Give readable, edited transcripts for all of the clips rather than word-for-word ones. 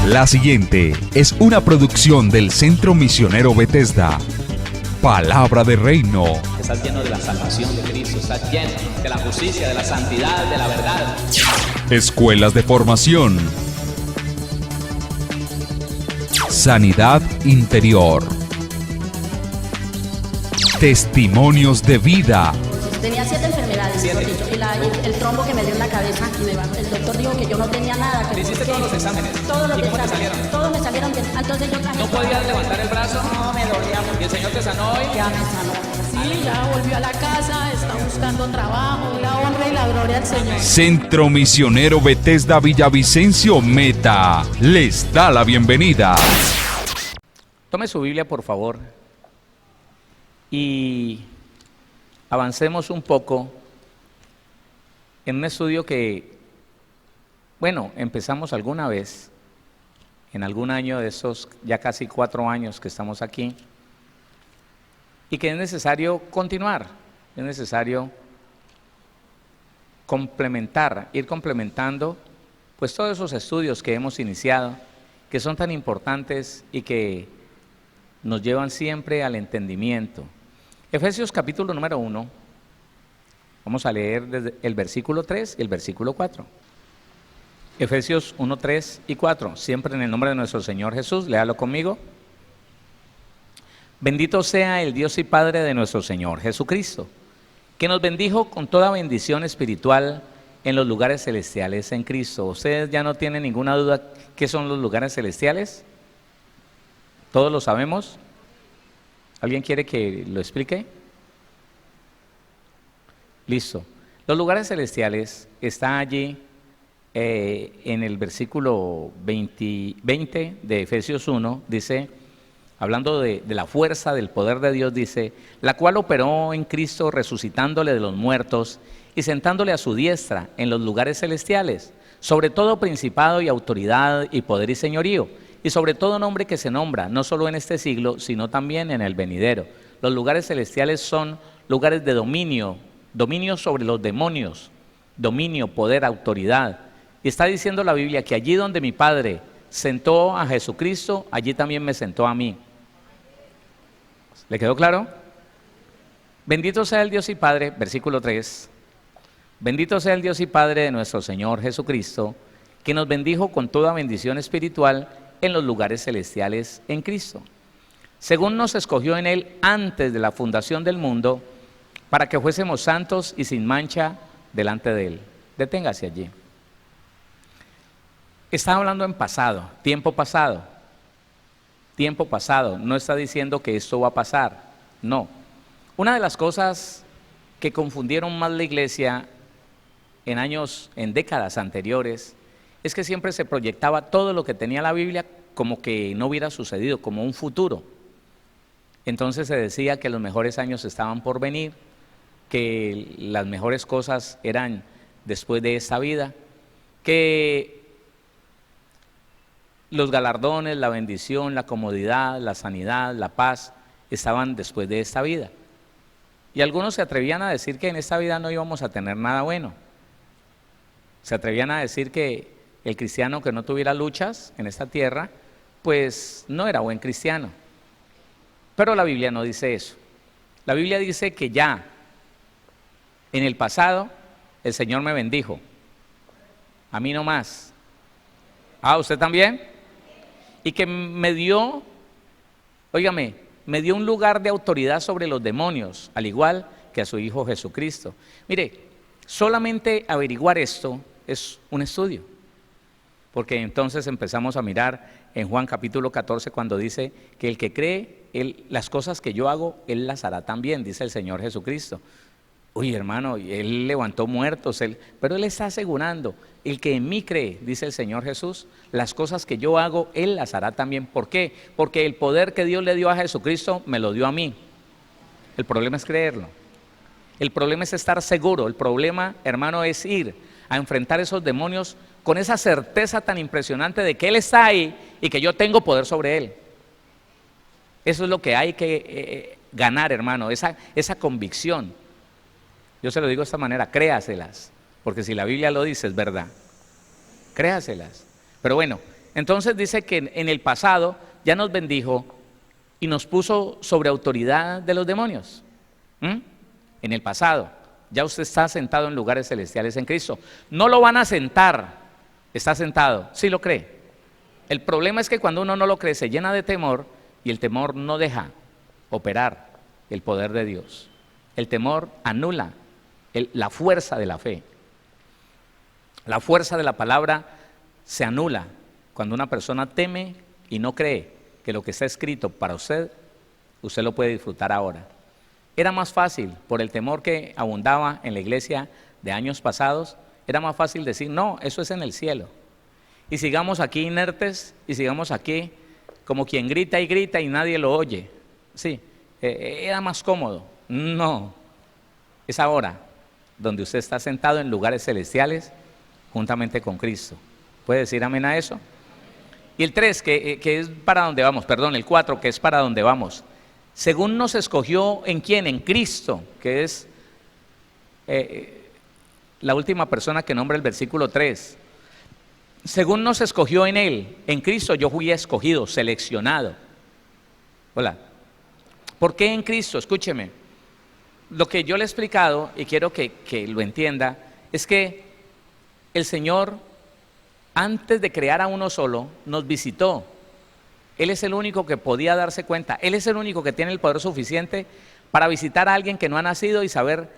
La siguiente es una producción del Centro Misionero Bethesda. Palabra de Reino. Estás lleno de la salvación de Cristo, estás lleno de la justicia, de la santidad, de la verdad. Escuelas de formación. Sanidad interior. Testimonios de vida. Tenía 7 enfermedades, mejor dicho, y el trombo que me dio en la cabeza y me bajó. El doctor dijo que yo no tenía nada. ¿Te hiciste todos los exámenes? Todos los ¿Y cómo te exámenes, salieron? todos me salieron bien. Entonces yo traje. ¿No podías levantar el brazo? No, me dolía mucho. ¿Y el Señor te sanó hoy? Ya me sanó. Sí, ya volvió a la casa, está buscando trabajo, la honra y la gloria al Señor. Centro Misionero Bethesda Villavicencio Meta les da la bienvenida. Tome su Biblia, por favor, y avancemos un poco en un estudio que, bueno, empezamos alguna vez, en algún año de esos ya casi 4 años que estamos aquí, y que es necesario continuar, es necesario complementar, ir complementando, pues todos esos estudios que hemos iniciado, que son tan importantes y que nos llevan siempre al entendimiento. Efesios capítulo número 1, vamos a leer desde el versículo 3 y el versículo 4. Efesios 1, 3 y 4, siempre en el nombre de nuestro Señor Jesús, léalo conmigo. Bendito sea el Dios y Padre de nuestro Señor Jesucristo, que nos bendijo con toda bendición espiritual en los lugares celestiales en Cristo. ¿Ustedes ya no tienen ninguna duda qué son los lugares celestiales? ¿Todos lo sabemos? ¿Alguien quiere que lo explique? Listo. Los lugares celestiales está allí en el versículo 20 de Efesios 1, dice, hablando de la fuerza del poder de Dios, dice, la cual operó en Cristo resucitándole de los muertos y sentándole a su diestra en los lugares celestiales, sobre todo principado y autoridad y poder y señorío, y sobre todo nombre que se nombra, no solo en este siglo, sino también en el venidero. Los lugares celestiales son lugares de dominio, dominio sobre los demonios, dominio, poder, autoridad. Y está diciendo la Biblia que allí donde mi Padre sentó a Jesucristo, allí también me sentó a mí. ¿Le quedó claro? Bendito sea el Dios y Padre, versículo 3. Bendito sea el Dios y Padre de nuestro Señor Jesucristo, que nos bendijo con toda bendición espiritual en los lugares celestiales en Cristo, según nos escogió en Él antes de la fundación del mundo, para que fuésemos santos y sin mancha delante de Él. Deténgase allí. Está hablando en pasado, tiempo pasado. Tiempo pasado, no está diciendo que esto va a pasar, no. Una de las cosas que confundieron más la iglesia en décadas anteriores, es que siempre se proyectaba todo lo que tenía la Biblia como que no hubiera sucedido, como un futuro. Entonces se decía que los mejores años estaban por venir, que las mejores cosas eran después de esta vida, que los galardones, la bendición, la comodidad, la sanidad, la paz, estaban después de esta vida. Y algunos se atrevían a decir que en esta vida no íbamos a tener nada bueno. Se atrevían a decir que el cristiano que no tuviera luchas en esta tierra, pues no era buen cristiano. Pero la Biblia no dice eso. La Biblia dice que ya en el pasado el Señor me bendijo. A mí no más. ¿Ah, usted también? Y que me dio, óigame, me dio un lugar de autoridad sobre los demonios, al igual que a su Hijo Jesucristo. Mire, solamente averiguar esto es un estudio, porque entonces empezamos a mirar en Juan capítulo 14 cuando dice que el que cree, las cosas que yo hago, Él las hará también, dice el Señor Jesucristo. Uy, hermano, Él levantó muertos, pero Él está asegurando, el que en mí cree, dice el Señor Jesús, las cosas que yo hago, Él las hará también. ¿Por qué? Porque el poder que Dios le dio a Jesucristo, me lo dio a mí. El problema es creerlo. El problema es estar seguro. El problema, hermano, es ir a enfrentar esos demonios con esa certeza tan impresionante de que Él está ahí y que yo tengo poder sobre Él. Eso es lo que hay que ganar, hermano, esa convicción. Yo se lo digo de esta manera, créaselas, porque si la Biblia lo dice es verdad. Créaselas. Pero bueno, Entonces dice que en el pasado ya nos bendijo y nos puso sobre autoridad de los demonios. En el pasado, ya usted está sentado en lugares celestiales en Cristo. No lo van a sentar, está sentado, ¿sí lo cree? El problema es que cuando uno no lo cree, se llena de temor y el temor no deja operar el poder de Dios. El temor anula la fuerza de la fe. La fuerza de la palabra se anula cuando una persona teme y no cree que lo que está escrito para usted lo puede disfrutar ahora. Era más fácil, por el temor que abundaba en la iglesia de años pasados, era más fácil decir, no, eso es en el cielo. Y sigamos aquí inertes, y sigamos aquí como quien grita y nadie lo oye. Sí, era más cómodo. No, es ahora donde usted está sentado en lugares celestiales juntamente con Cristo. ¿Puede decir amén a eso? Y el 3, que es para donde vamos, perdón, el 4, que es para donde vamos. Según nos escogió, ¿en quién? En Cristo, que es la última persona que nombra el versículo 3. Según nos escogió en Él, en Cristo yo fui escogido, seleccionado. Hola. ¿Por qué en Cristo? Escúcheme. Lo que yo le he explicado, y quiero que lo entienda, es que el Señor, antes de crear a uno solo, nos visitó. Él es el único que podía darse cuenta. Él es el único que tiene el poder suficiente para visitar a alguien que no ha nacido y saber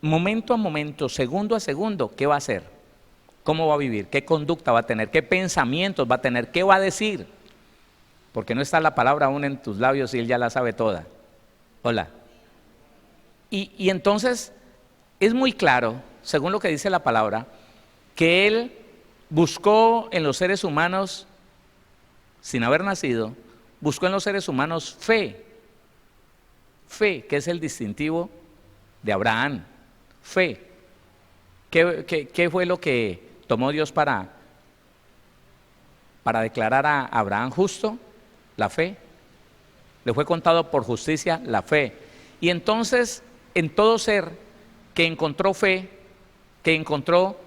momento a momento, segundo a segundo, qué va a hacer, cómo va a vivir, qué conducta va a tener, qué pensamientos va a tener, qué va a decir. Porque no está la palabra aún en tus labios y Él ya la sabe toda. Hola. Y entonces es muy claro, según lo que dice la palabra, que Él buscó en los seres humanos, sin haber nacido, buscó en los seres humanos fe. Fe, que es el distintivo de Abraham. Fe. ¿Qué fue lo que tomó Dios para declarar a Abraham justo? La fe. Le fue contado por justicia la fe. Y entonces, en todo ser que encontró fe, que encontró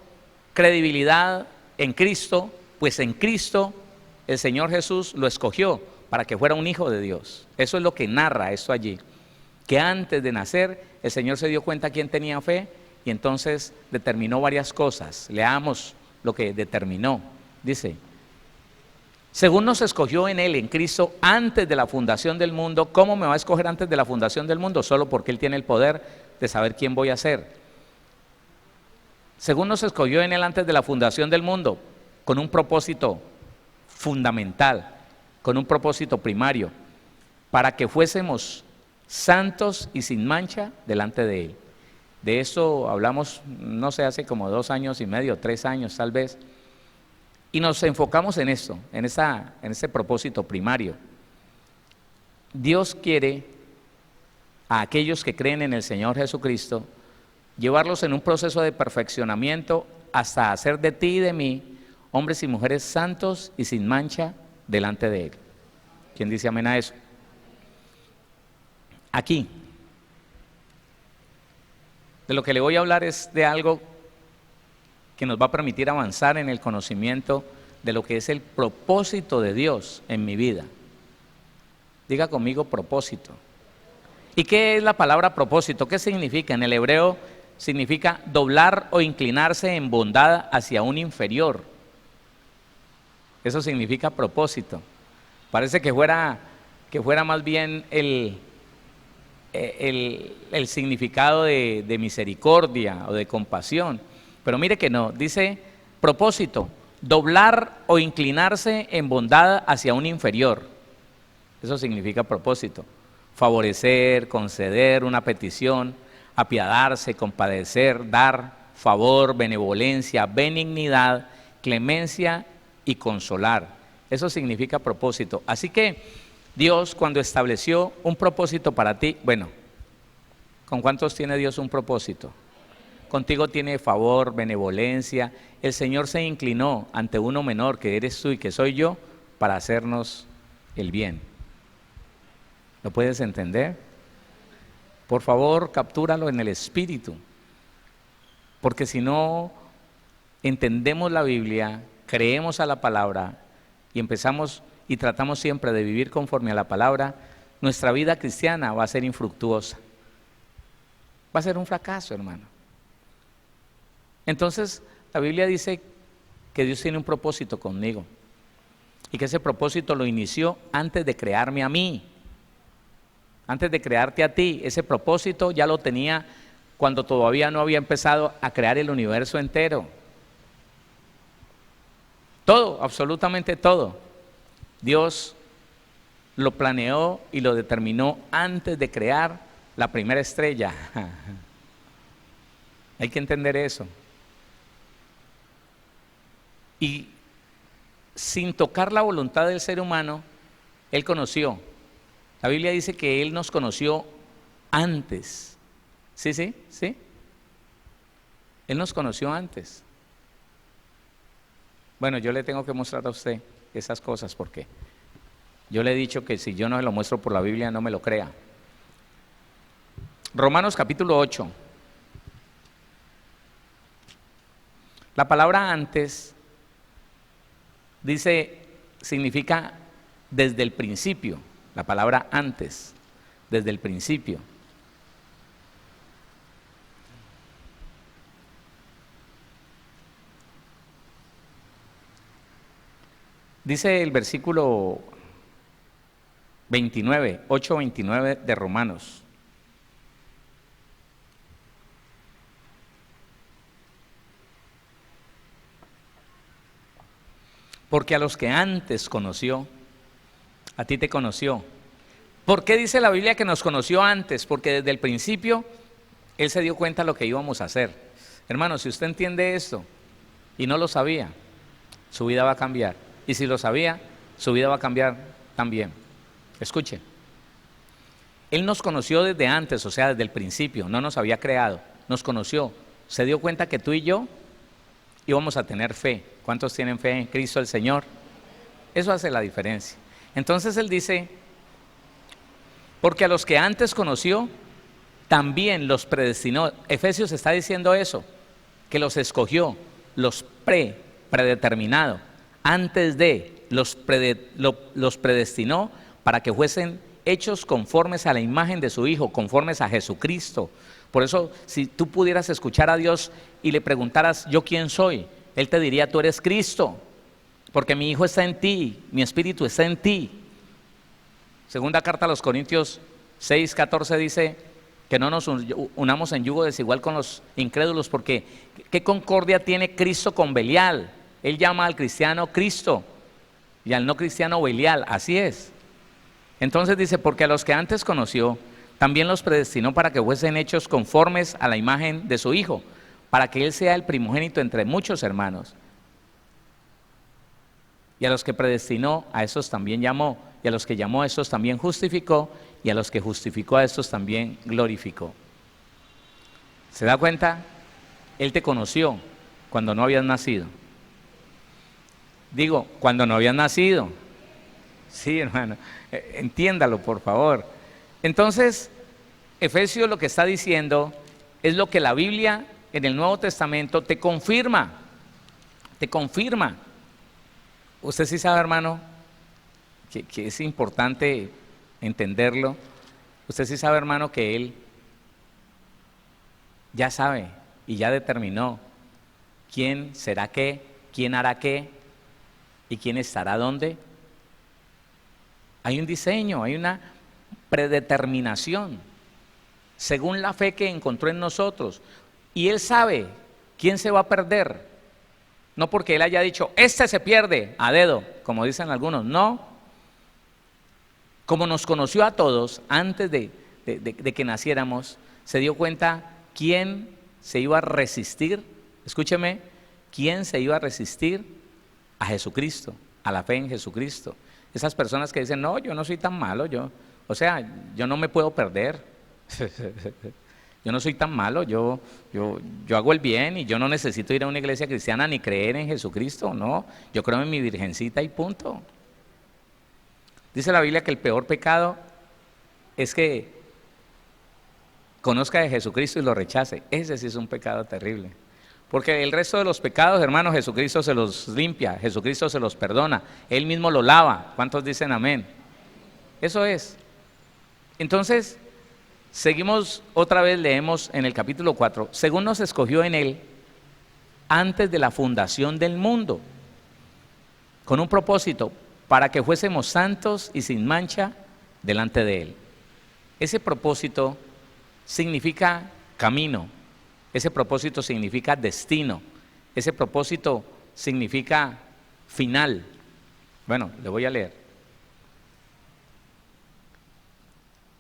credibilidad en Cristo, pues en Cristo el Señor Jesús lo escogió para que fuera un hijo de Dios. Eso es lo que narra esto allí, que antes de nacer el Señor se dio cuenta quién tenía fe y entonces determinó varias cosas. Leamos lo que determinó. Dice, según nos escogió en Él, en Cristo, antes de la fundación del mundo. ¿Cómo me va a escoger antes de la fundación del mundo? Solo porque Él tiene el poder de saber quién voy a ser. Según nos escogió en Él antes de la fundación del mundo, con un propósito fundamental, con un propósito primario, para que fuésemos santos y sin mancha delante de Él. De eso hablamos, no sé, hace como 2 años y medio, 3 años tal vez, y nos enfocamos en esto, en ese propósito primario. Dios quiere a aquellos que creen en el Señor Jesucristo llevarlos en un proceso de perfeccionamiento hasta hacer de ti y de mí hombres y mujeres santos y sin mancha delante de Él. ¿Quién dice amén a eso? Aquí, de lo que le voy a hablar es de algo que nos va a permitir avanzar en el conocimiento de lo que es el propósito de Dios en mi vida. Diga conmigo propósito. ¿Y qué es la palabra propósito? ¿Qué significa? En el hebreo significa doblar o inclinarse en bondad hacia un inferior. Eso significa propósito. Parece que fuera más bien el significado de misericordia o de compasión. Pero mire que no, dice propósito, doblar o inclinarse en bondad hacia un inferior. Eso significa propósito. Favorecer, conceder una petición, apiadarse, compadecer, dar favor, benevolencia, benignidad, clemencia y consolar. Eso significa propósito. Así que Dios, cuando estableció un propósito para ti, bueno, ¿con cuántos tiene Dios un propósito? Contigo tiene favor, benevolencia. El Señor se inclinó ante uno menor, que eres tú y que soy yo, para hacernos el bien. ¿Lo puedes entender? Por favor, captúralo en el espíritu, porque si no entendemos la Biblia, creemos a la palabra, y empezamos y tratamos siempre de vivir conforme a la palabra, nuestra vida cristiana va a ser infructuosa. Va a ser un fracaso, hermano. Entonces, la Biblia dice que Dios tiene un propósito conmigo y que ese propósito lo inició antes de crearme a mí, antes de crearte a ti. Ese propósito ya lo tenía cuando todavía no había empezado a crear el universo entero. Todo, absolutamente todo, Dios lo planeó y lo determinó antes de crear la primera estrella. Hay que entender eso. Y sin tocar la voluntad del ser humano, Él conoció. La Biblia dice que Él nos conoció antes. ¿Sí? Él nos conoció antes. Bueno, yo le tengo que mostrar a usted esas cosas porque yo le he dicho que si yo no se lo muestro por la Biblia no me lo crea. Romanos capítulo 8. La palabra antes dice, significa desde el principio. La palabra antes, desde el principio. Dice el versículo 29, 8:29 de Romanos. Porque a los que antes conoció, a ti te conoció. ¿Por qué dice la Biblia que nos conoció antes? Porque desde el principio Él se dio cuenta de lo que íbamos a hacer. Hermano, si usted entiende esto y no lo sabía, su vida va a cambiar. Y si lo sabía, su vida va a cambiar también. Escuche, Él nos conoció desde antes, o sea, desde el principio, no nos había creado, nos conoció, se dio cuenta que tú y yo íbamos a tener fe. ¿Cuántos tienen fe en Cristo el Señor? Eso hace la diferencia. Entonces Él dice, porque a los que antes conoció, también los predestinó. Efesios está diciendo eso, que los escogió, los predeterminado. Antes de los predestinó para que fuesen hechos conformes a la imagen de su Hijo, conformes a Jesucristo. Por eso, si tú pudieras escuchar a Dios y le preguntaras, ¿yo quién soy? Él te diría, tú eres Cristo, porque mi Hijo está en ti, mi Espíritu está en ti. Segunda carta a los Corintios 6:14 dice que no nos unamos en yugo desigual con los incrédulos, porque ¿qué concordia tiene Cristo con Belial? Él llama al cristiano Cristo y al no cristiano Belial, así es. Entonces dice, porque a los que antes conoció, también los predestinó para que fuesen hechos conformes a la imagen de su Hijo, para que Él sea el primogénito entre muchos hermanos. Y a los que predestinó, a esos también llamó, y a los que llamó, a esos también justificó, y a los que justificó, a estos también glorificó. ¿Se da cuenta? Él te conoció cuando no habías nacido. Digo, cuando no habías nacido. Sí, hermano, entiéndalo, por favor. Entonces, Efesios lo que está diciendo es lo que la Biblia en el Nuevo Testamento te confirma. Te confirma. Usted sí sabe, hermano, que es importante entenderlo. Usted sí sabe, hermano, que Él ya sabe y ya determinó quién será qué, quién hará qué y quién estará dónde. Hay un diseño, hay una predeterminación según la fe que encontró en nosotros. Y Él sabe quién se va a perder. No porque Él haya dicho, este se pierde a dedo, como dicen algunos, no. Como nos conoció a todos antes de que naciéramos, se dio cuenta quién se iba a resistir, escúcheme, quién se iba a resistir a Jesucristo, a la fe en Jesucristo. Esas personas que dicen, no, yo no soy tan malo, yo no me puedo perder. Yo no soy tan malo, yo hago el bien y yo no necesito ir a una iglesia cristiana ni creer en Jesucristo, no, yo creo en mi virgencita y punto. Dice la Biblia que el peor pecado es que conozca de Jesucristo y lo rechace. Ese sí es un pecado terrible, Porque el resto de los pecados, hermanos, Jesucristo se los limpia, Jesucristo se los perdona, Él mismo lo lava. ¿Cuántos dicen amén? Eso es. Entonces, seguimos otra vez, leemos en el capítulo 4, según nos escogió en Él antes de la fundación del mundo, con un propósito, para que fuésemos santos y sin mancha delante de Él. Ese propósito significa camino, ese propósito significa destino, ese propósito significa final. Bueno, le voy a leer.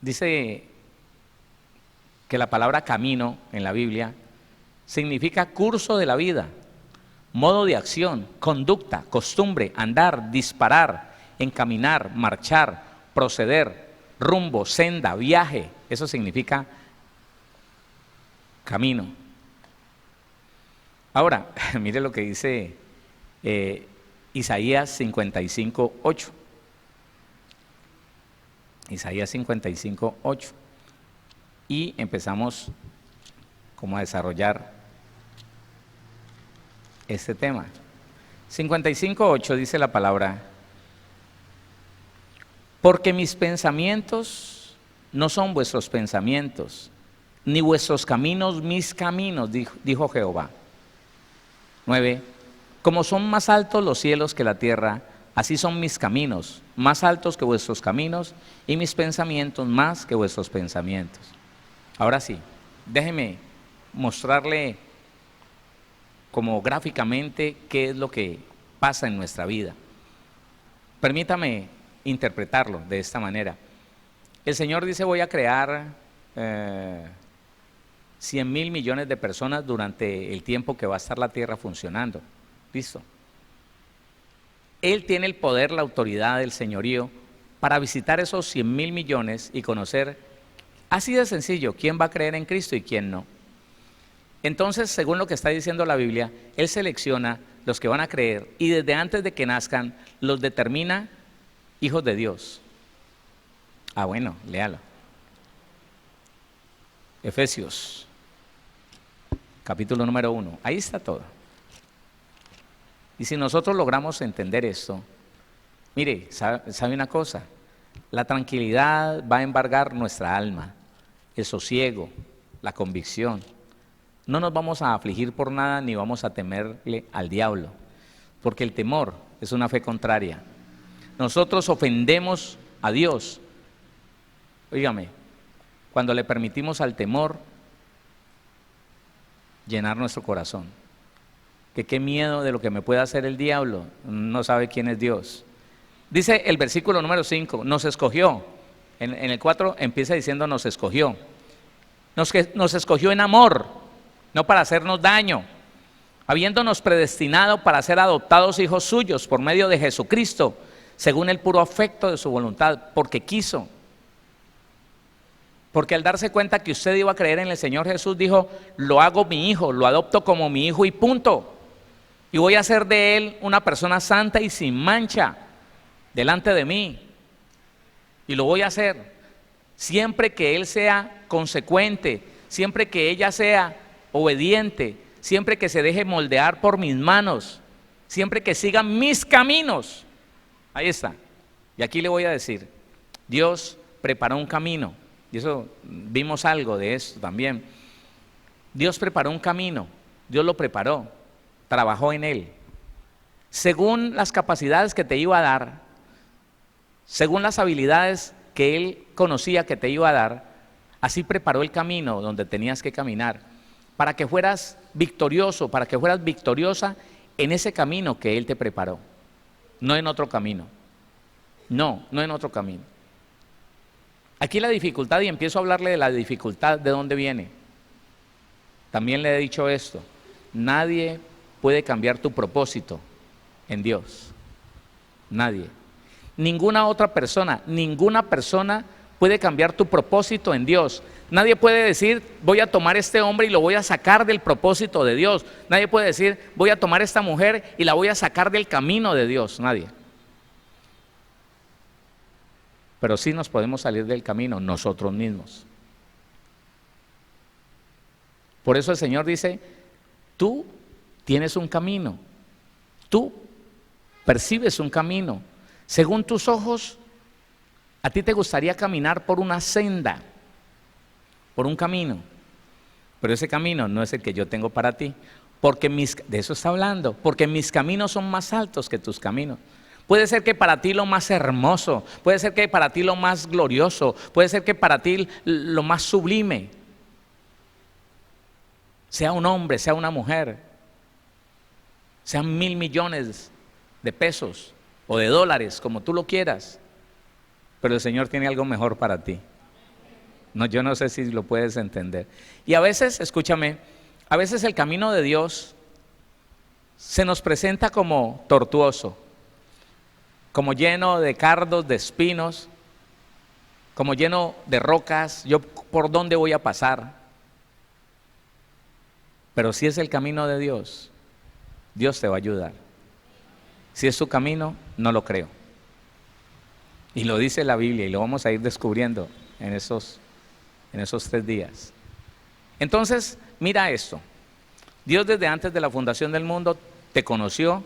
Dice que la palabra camino en la Biblia significa curso de la vida, modo de acción, conducta, costumbre, andar, disparar, encaminar, marchar, proceder, rumbo, senda, viaje. Eso significa camino. Ahora, mire lo que dice Isaías 55:8. Isaías 55:8. Y empezamos como a desarrollar este tema. 55:8 dice la palabra: porque mis pensamientos no son vuestros pensamientos, ni vuestros caminos mis caminos, dijo Jehová. 9. Como son más altos los cielos que la tierra, así son mis caminos, más altos que vuestros caminos, y mis pensamientos más que vuestros pensamientos. Ahora sí, déjeme mostrarle como gráficamente qué es lo que pasa en nuestra vida. Permítame interpretarlo de esta manera. El Señor dice: voy a crear 100.000 millones de personas durante el tiempo que va a estar la tierra funcionando. Listo. Él tiene el poder, la autoridad, el señorío para visitar esos 100.000 millones y conocer, así de sencillo, quién va a creer en Cristo y quién no. Entonces, según lo que está diciendo la Biblia, Él selecciona los que van a creer y desde antes de que nazcan los determina hijos de Dios. Ah, bueno, léalo. Efesios, capítulo número 1, ahí está todo. Y si nosotros logramos entender esto, mire, ¿sabe una cosa? La tranquilidad va a embargar nuestra alma, el sosiego, la convicción. No nos vamos a afligir por nada ni vamos a temerle al diablo, porque el temor es una fe contraria. Nosotros ofendemos a Dios. Óigame, cuando le permitimos al temor llenar nuestro corazón. Que qué miedo de lo que me pueda hacer el diablo, no sabe quién es Dios. Dice el versículo número 5, nos escogió. En el 4 empieza diciendo nos escogió. Nos escogió en amor, no para hacernos daño, habiéndonos predestinado para ser adoptados hijos suyos por medio de Jesucristo, según el puro afecto de su voluntad, porque quiso. Porque al darse cuenta que usted iba a creer en el Señor Jesús, dijo: lo hago mi hijo, lo adopto como mi hijo y punto. Y voy a hacer de él una persona santa y sin mancha delante de mí. Y lo voy a hacer siempre que él sea consecuente, siempre que ella sea obediente, siempre que se deje moldear por mis manos, siempre que siga mis caminos. Ahí está. Y aquí le voy a decir, Dios preparó un camino. Y eso, vimos algo de eso también. Dios preparó un camino, Dios lo preparó, trabajó en él. Según las capacidades que te iba a dar, según las habilidades que Él conocía que te iba a dar, así preparó el camino donde tenías que caminar, para que fueras victorioso, para que fueras victoriosa en ese camino que Él te preparó, no en otro camino, no en otro camino. Aquí la dificultad, y empiezo a hablarle de la dificultad, ¿de dónde viene? También le he dicho esto: nadie puede cambiar tu propósito en Dios, nadie. Ninguna persona puede cambiar tu propósito en Dios. Nadie puede decir: voy a tomar este hombre y lo voy a sacar del propósito de Dios. Nadie puede decir: voy a tomar esta mujer y la voy a sacar del camino de Dios. Nadie. Pero sí nos podemos salir del camino nosotros mismos. Por eso el Señor dice: tú tienes un camino, tú percibes un camino. Según tus ojos, a ti te gustaría caminar por una senda, por un camino, pero ese camino no es el que yo tengo para ti, porque de eso está hablando, porque mis caminos son más altos que tus caminos. Puede ser que para ti lo más hermoso, puede ser que para ti lo más glorioso, puede ser que para ti lo más sublime sea un hombre, sea una mujer, sean 1.000 millones de pesos o de dólares, como tú lo quieras, pero el Señor tiene algo mejor para ti. No, yo no sé si lo puedes entender. Y a veces, escúchame, a veces el camino de Dios se nos presenta como tortuoso, como lleno de cardos, de espinos, como lleno de rocas. Yo, ¿por dónde voy a pasar? Pero si es el camino de Dios, Dios te va a ayudar. Si es su camino, no lo creo. Y lo dice la Biblia y lo vamos a ir descubriendo en esos 3 días. Entonces, mira esto. Dios desde antes de la fundación del mundo te conoció.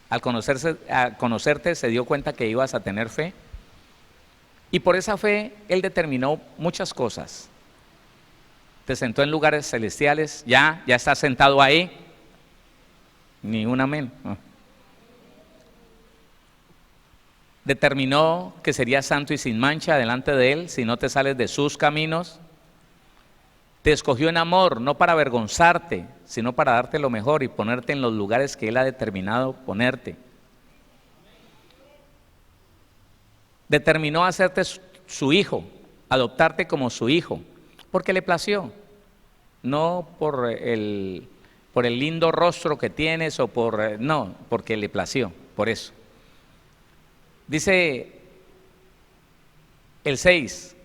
Al conocerte se dio cuenta que ibas a tener fe. Y por esa fe Él determinó muchas cosas. Te sentó en lugares celestiales. Ya estás sentado ahí. Ni un amén. Determinó que serías santo y sin mancha delante de Él si no te sales de sus caminos. Te escogió en amor, no para avergonzarte, sino para darte lo mejor y ponerte en los lugares que Él ha determinado ponerte. Determinó hacerte su hijo, adoptarte como su hijo, porque le plació, no por el lindo rostro que tienes o no, porque le plació, por eso. Dice el 6,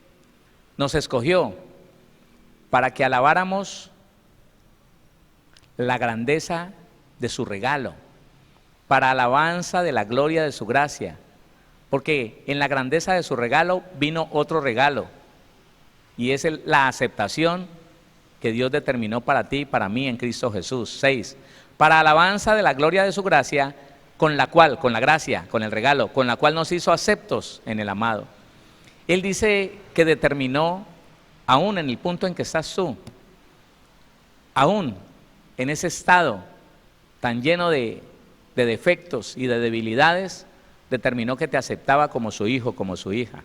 nos escogió para que alabáramos la grandeza de su regalo, para alabanza de la gloria de su gracia, porque en la grandeza de su regalo vino otro regalo, y es la aceptación que Dios determinó para ti y para mí en Cristo Jesús. 6, para alabanza de la gloria de su gracia, con la cual, con la gracia, con el regalo, con la cual nos hizo aceptos en el amado. Él dice que determinó, aún en el punto en que estás tú, aún en ese estado tan lleno de defectos y de debilidades, determinó que te aceptaba como su hijo, como su hija.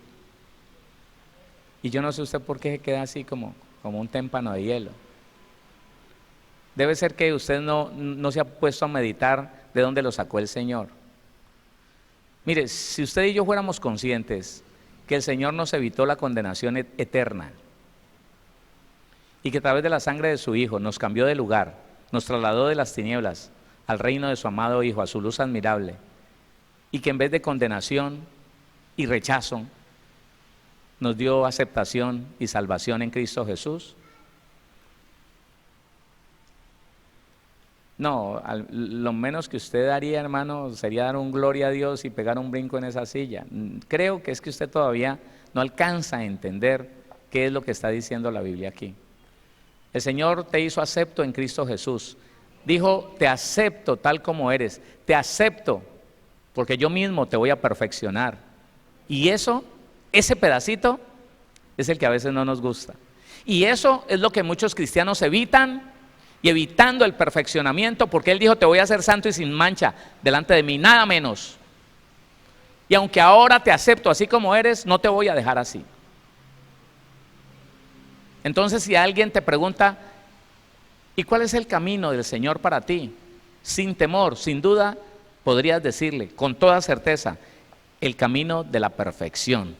Y yo no sé usted por qué se queda así como un témpano de hielo. Debe ser que usted no se ha puesto a meditar de dónde lo sacó el Señor. Mire, si usted y yo fuéramos conscientes que el Señor nos evitó la condenación eterna y que a través de la sangre de su Hijo nos cambió de lugar, nos trasladó de las tinieblas al reino de su amado Hijo, a su luz admirable, y que en vez de condenación y rechazo nos dio aceptación y salvación en Cristo Jesús. No, lo menos que usted haría, hermano, sería dar un gloria a Dios y pegar un brinco en esa silla. Creo que es que usted todavía no alcanza a entender qué es lo que está diciendo la Biblia aquí. El Señor te hizo acepto en Cristo Jesús. Dijo, te acepto tal como eres, te acepto porque yo mismo te voy a perfeccionar. Y ese pedacito es el que a veces no nos gusta. Y eso es lo que muchos cristianos evitan, y evitando el perfeccionamiento, porque Él dijo, te voy a hacer santo y sin mancha delante de mí, nada menos. Y aunque ahora te acepto así como eres, no te voy a dejar así. Entonces, si alguien te pregunta, ¿y cuál es el camino del Señor para ti? Sin temor, sin duda, podrías decirle con toda certeza, el camino de la perfección,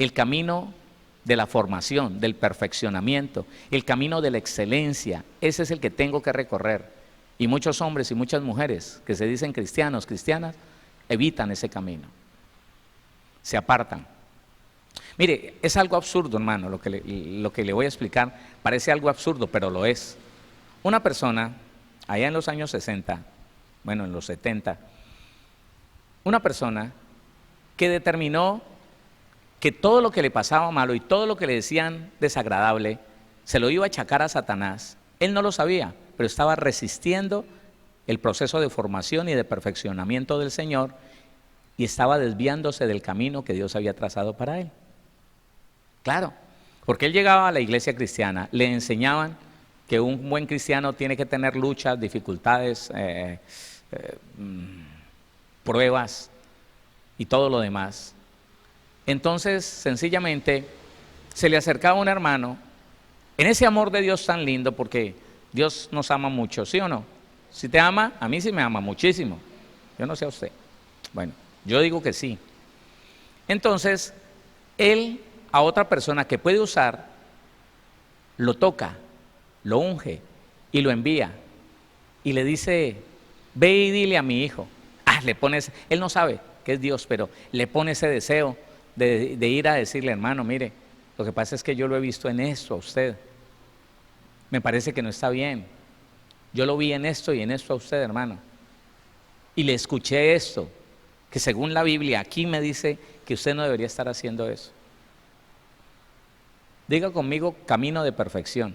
el camino de la formación, del perfeccionamiento, el camino de la excelencia. Ese es el que tengo que recorrer. Y muchos hombres y muchas mujeres que se dicen cristianos, cristianas, evitan ese camino, se apartan. Mire, es algo absurdo, hermano, lo que le voy a explicar. Parece algo absurdo, pero lo es. Una persona, allá en los años 60, bueno, en los 70, una persona que determinó que todo lo que le pasaba malo y todo lo que le decían desagradable se lo iba a achacar a Satanás. Él no lo sabía, pero estaba resistiendo el proceso de formación y de perfeccionamiento del Señor y estaba desviándose del camino que Dios había trazado para él. Claro, porque él llegaba a la iglesia cristiana, le enseñaban que un buen cristiano tiene que tener luchas, dificultades, pruebas y todo lo demás. Entonces, sencillamente, se le acercaba un hermano, en ese amor de Dios tan lindo, porque Dios nos ama mucho, ¿sí o no? Si te ama, a mí sí me ama muchísimo. Yo no sé a usted. Bueno, yo digo que sí. Entonces, él a otra persona que puede usar, lo toca, lo unge y lo envía. Y le dice, ve y dile a mi hijo. Le pones, él no sabe que es Dios, pero le pone ese deseo de ir a decirle, hermano, mire, lo que pasa es que yo lo he visto en esto a usted. Me parece que no está bien. Yo lo vi en esto y en esto a usted, hermano. Y le escuché esto, que según la Biblia aquí me dice que usted no debería estar haciendo eso. Diga conmigo, camino de perfección.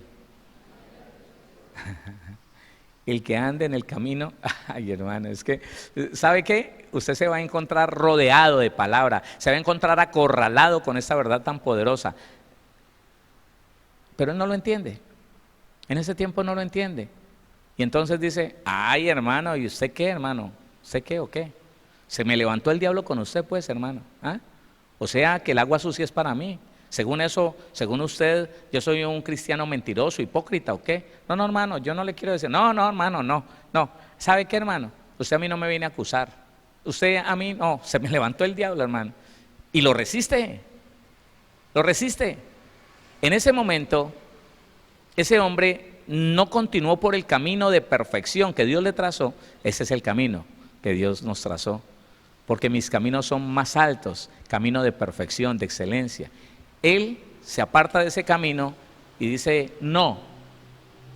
El que ande en el camino, ay hermano, es que, ¿sabe qué? Usted se va a encontrar rodeado de palabra, se va a encontrar acorralado con esta verdad tan poderosa. Pero él no lo entiende, en ese tiempo no lo entiende. Y entonces dice, ay hermano, ¿y usted qué, hermano? ¿Usted qué o qué? Se me levantó el diablo con usted, pues, hermano. ¿Ah? O sea, que el agua sucia es para mí. Según eso, según usted, yo soy un cristiano mentiroso, hipócrita, ¿o qué? No, hermano, yo no le quiero decir, no, hermano, no. ¿Sabe qué, hermano? Usted a mí no me viene a acusar. Usted a mí, no, se me levantó el diablo, hermano. Y lo resiste. En ese momento, ese hombre no continuó por el camino de perfección que Dios le trazó. Ese es el camino que Dios nos trazó. Porque mis caminos son más altos, camino de perfección, de excelencia. Él se aparta de ese camino y dice, no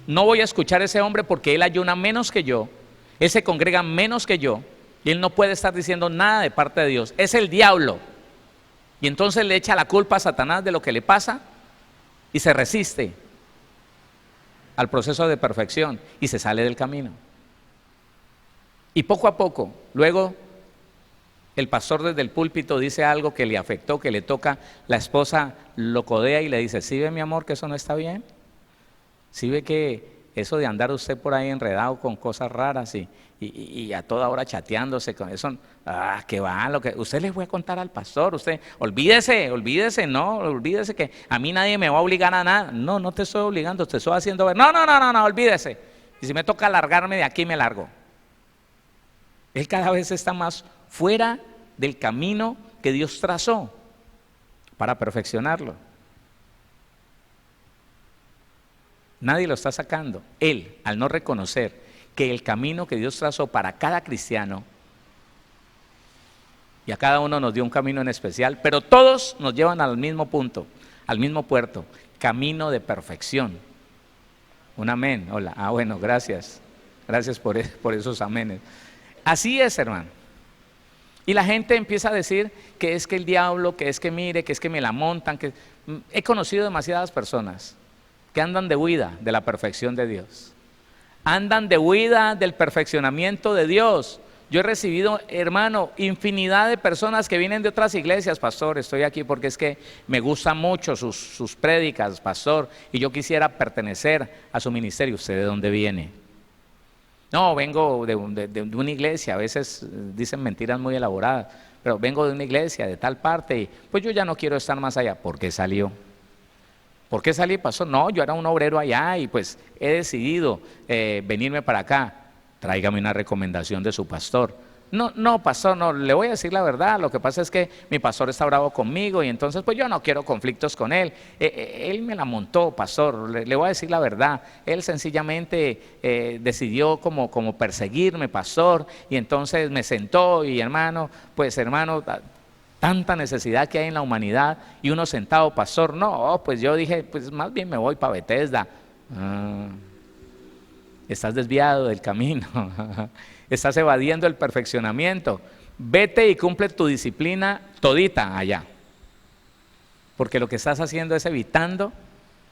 voy a escuchar a ese hombre porque él ayuna menos que yo, él se congrega menos que yo, y él no puede estar diciendo nada de parte de Dios, es el diablo. Y entonces le echa la culpa a Satanás de lo que le pasa y se resiste al proceso de perfección y se sale del camino. Y poco a poco, luego el pastor desde el púlpito dice algo que le afectó, que le toca, la esposa lo codea y le dice, ¿sí ve mi amor que eso no está bien? ¿Sí ve que eso de andar usted por ahí enredado con cosas raras y a toda hora chateándose con eso, que va, lo que usted le voy a contar al pastor, usted, olvídese que a mí nadie me va a obligar a nada. No te estoy obligando, te estoy haciendo ver, no, olvídese. Y si me toca largarme de aquí, me largo. Él cada vez está más fuera del camino que Dios trazó para perfeccionarlo. Nadie lo está sacando. Él, al no reconocer que el camino que Dios trazó para cada cristiano, y a cada uno nos dio un camino en especial, pero todos nos llevan al mismo punto, al mismo puerto, camino de perfección. Un amén. Hola. Bueno, gracias. Gracias por esos amenes. Así es, hermano. Y la gente empieza a decir que es que el diablo, que es que mire, que es que me la montan. He conocido demasiadas personas que andan de huida de la perfección de Dios. Andan de huida del perfeccionamiento de Dios. Yo he recibido, hermano, infinidad de personas que vienen de otras iglesias. Pastor, estoy aquí porque es que me gustan mucho sus prédicas, pastor, y yo quisiera pertenecer a su ministerio. ¿Usted de dónde viene? No, vengo de una iglesia, a veces dicen mentiras muy elaboradas, pero vengo de una iglesia de tal parte y pues yo ya no quiero estar más allá. ¿Por qué salió? ¿Por qué salí, pastor? No, yo era un obrero allá y pues he decidido venirme para acá. Tráigame una recomendación de su pastor. No, pastor, no, le voy a decir la verdad, lo que pasa es que mi pastor está bravo conmigo y entonces pues yo no quiero conflictos con él. Él me la montó, pastor, le voy a decir la verdad. Él sencillamente decidió como perseguirme, pastor, y entonces me sentó y hermano, tanta necesidad que hay en la humanidad y uno sentado, pastor, no, pues yo dije, pues más bien me voy para Bethesda. Estás desviado del camino. Estás evadiendo el perfeccionamiento. Vete y cumple tu disciplina todita allá. Porque lo que estás haciendo es evitando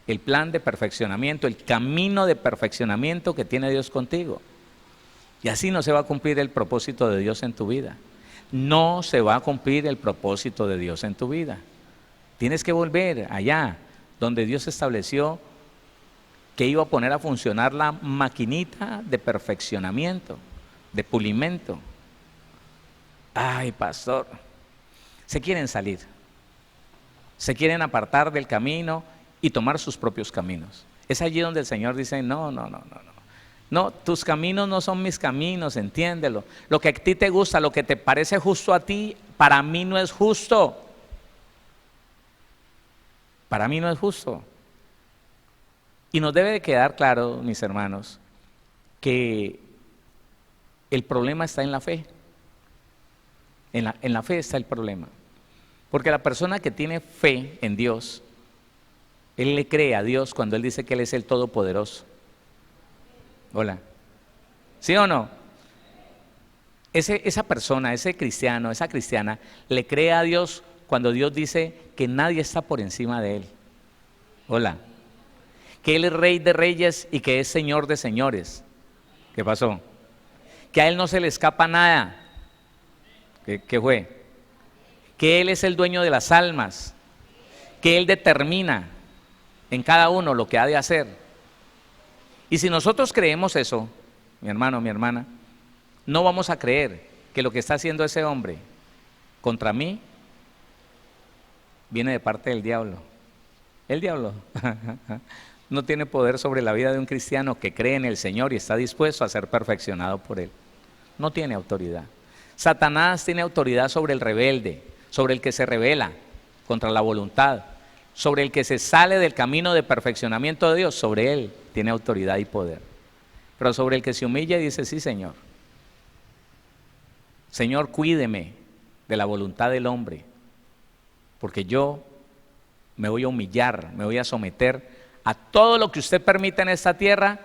el plan de perfeccionamiento, el camino de perfeccionamiento que tiene Dios contigo. Y así no se va a cumplir el propósito de Dios en tu vida. No se va a cumplir el propósito de Dios en tu vida. Tienes que volver allá donde Dios estableció que iba a poner a funcionar la maquinita de perfeccionamiento, de pulimento. Ay, pastor, se quieren salir, se quieren apartar del camino y tomar sus propios caminos. Es allí donde el Señor dice, no, tus caminos no son mis caminos, entiéndelo. Lo que a ti te gusta, lo que te parece justo a ti, para mí no es justo. Para mí no es justo. Y nos debe de quedar claro, mis hermanos, que el problema está en la fe. En la fe está el problema. Porque la persona que tiene fe en Dios, él le cree a Dios cuando él dice que Él es el Todopoderoso. Hola. ¿Sí o no? Esa persona, ese cristiano, esa cristiana, le cree a Dios cuando Dios dice que nadie está por encima de Él. Hola. Que Él es Rey de Reyes y que es Señor de Señores. ¿Qué pasó? Que a Él no se le escapa nada. ¿Qué fue? Que Él es el dueño de las almas. Que Él determina en cada uno lo que ha de hacer. Y si nosotros creemos eso, mi hermano, mi hermana, no vamos a creer que lo que está haciendo ese hombre contra mí viene de parte del diablo. El diablo no tiene poder sobre la vida de un cristiano que cree en el Señor y está dispuesto a ser perfeccionado por Él. No tiene autoridad. Satanás tiene autoridad sobre el rebelde, sobre el que se rebela contra la voluntad, sobre el que se sale del camino de perfeccionamiento de Dios. Sobre él tiene autoridad y poder. Pero sobre el que se humilla y dice, sí, Señor. Señor, cuídeme de la voluntad del hombre, porque yo me voy a humillar, me voy a someter a todo lo que usted permita en esta tierra,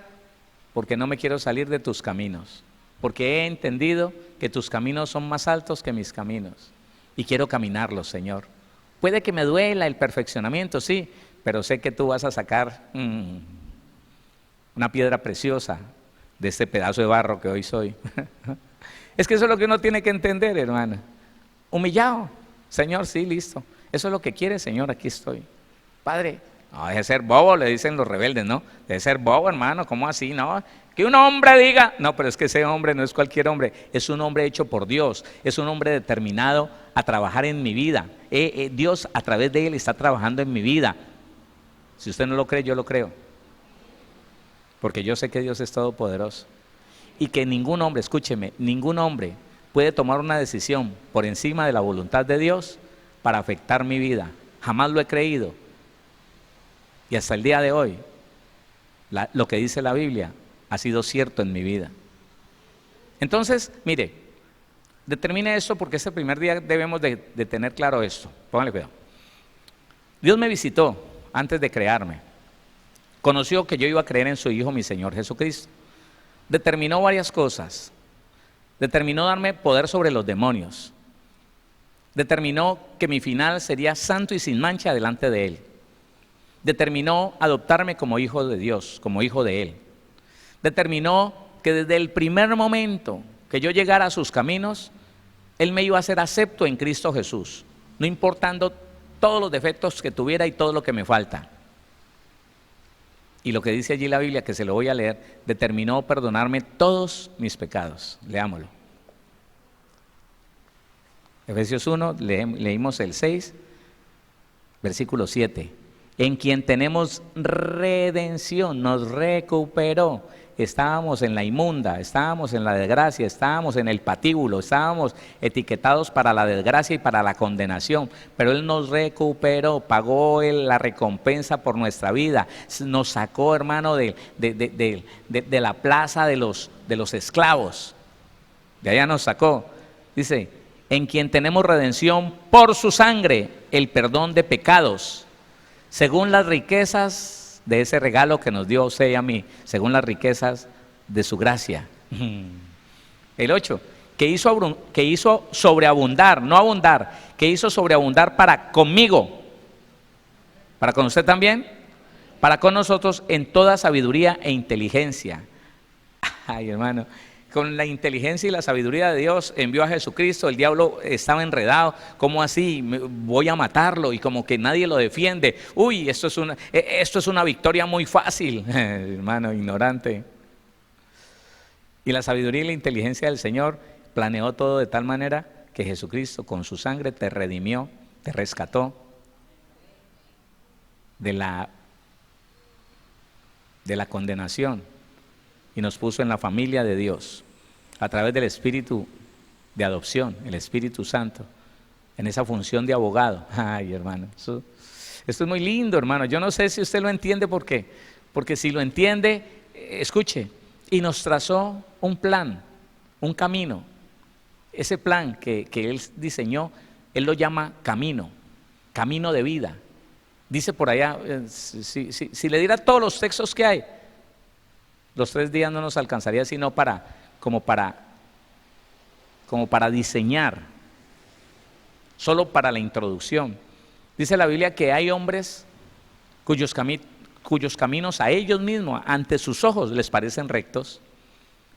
porque no me quiero salir de tus caminos, porque he entendido que tus caminos son más altos que mis caminos y quiero caminarlos, Señor. Puede que me duela el perfeccionamiento, sí, pero sé que tú vas a sacar una piedra preciosa de este pedazo de barro que hoy soy. Es que eso es lo que uno tiene que entender, hermana. Humillado, Señor, sí, listo. Eso es lo que quiere, Señor, aquí estoy. Padre, no, deje de ser bobo, le dicen los rebeldes, ¿no? Deje de ser bobo, hermano, ¿cómo así? No, que un hombre diga, no, pero es que ese hombre no es cualquier hombre, es un hombre hecho por Dios, es un hombre determinado a trabajar en mi vida. Dios a través de él está trabajando en mi vida. Si usted no lo cree, yo lo creo. Porque yo sé que Dios es todopoderoso. Y que ningún hombre, escúcheme, ningún hombre puede tomar una decisión por encima de la voluntad de Dios para afectar mi vida. Jamás lo he creído. Y hasta el día de hoy, lo que dice la Biblia ha sido cierto en mi vida. Entonces, mire, determine esto porque este primer día debemos de tener claro esto. Póngale cuidado. Dios me visitó antes de crearme. Conoció que yo iba a creer en su Hijo, mi Señor Jesucristo. Determinó varias cosas. Determinó darme poder sobre los demonios. Determinó que mi final sería santo y sin mancha delante de Él. Determinó adoptarme como hijo de Dios, como hijo de Él. Determinó que desde el primer momento que yo llegara a sus caminos, Él me iba a ser acepto en Cristo Jesús, no importando todos los defectos que tuviera y todo lo que me falta. Y lo que dice allí la Biblia, que se lo voy a leer, determinó perdonarme todos mis pecados. Leámoslo. Efesios 1, leímos el 6, versículo 7. En quien tenemos redención, nos recuperó. Estábamos en la inmunda, estábamos en la desgracia, estábamos en el patíbulo, estábamos etiquetados para la desgracia y para la condenación, pero Él nos recuperó, pagó Él la recompensa por nuestra vida, nos sacó, hermano, de la plaza de los esclavos, de allá nos sacó. Dice, en quien tenemos redención por su sangre, el perdón de pecados, según las riquezas de ese regalo que nos dio a usted y a mí, según las riquezas de su gracia. El 8, que hizo sobreabundar, no abundar, que hizo sobreabundar para conmigo, para con usted también, para con nosotros en toda sabiduría e inteligencia. Ay, hermano, con la inteligencia y la sabiduría de Dios envió a Jesucristo. El diablo estaba enredado. ¿Cómo así? Voy a matarlo y como que nadie lo defiende. Uy, esto es una victoria muy fácil, hermano ignorante. Y la sabiduría y la inteligencia del Señor planeó todo de tal manera que Jesucristo con su sangre te redimió, te rescató de la condenación y nos puso en la familia de Dios a través del Espíritu de adopción, el Espíritu Santo, en esa función de abogado. Ay, hermano, esto es muy lindo, hermano. Yo no sé si usted lo entiende, porque si lo entiende, escuche, y nos trazó un plan, un camino. Ese plan que Él diseñó, Él lo llama camino de vida. Dice por allá, si le diera todos los textos que hay, los 3 días no nos alcanzaría sino como para diseñar, solo para la introducción. Dice la Biblia que hay hombres cuyos caminos a ellos mismos, ante sus ojos, les parecen rectos,